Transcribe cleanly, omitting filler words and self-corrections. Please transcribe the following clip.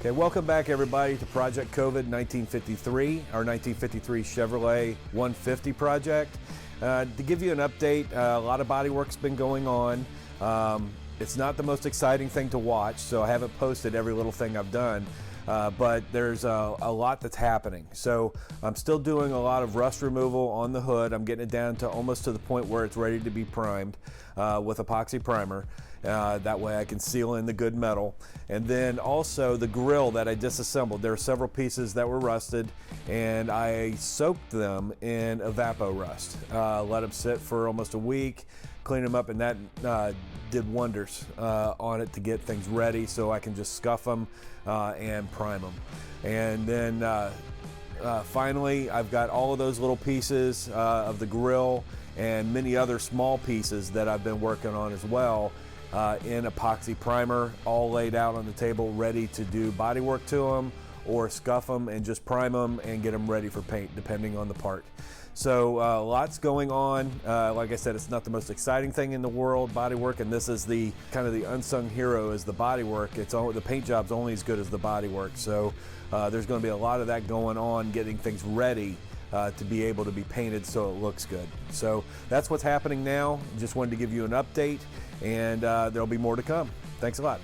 Okay, welcome back everybody to Project COVID 1953, our 1953 Chevrolet 150 project. To give you an update, a lot of body work's been going on. It's not the most exciting thing to watch, so I haven't posted every little thing I've done, but there's a lot that's happening. So I'm still doing a lot of rust removal on the hood. I'm getting it down to almost to the point where it's ready to be primed with epoxy primer. That way I can seal in the good metal. And then also the grill that I disassembled. There are several pieces that were rusted and I soaked them in Evapo rust. Let them sit for almost a week, clean them up, and that did wonders on it to get things ready so I can just scuff them and prime them. And then finally I've got all of those little pieces of the grill and many other small pieces that I've been working on as well in epoxy primer, all laid out on the table, ready to do body work to them or scuff them and just prime them and get them ready for paint depending on the part. So lots going on. Like I said, it's not the most exciting thing in the world, body work, and this is the kind of the unsung hero is the body work. It's all, the paint job's only as good as the body work. So there's going to be a lot of that going on, getting things ready to be able to be painted so it looks good. So that's what's happening now. Just wanted to give you an update, and there'll be more to come. Thanks a lot.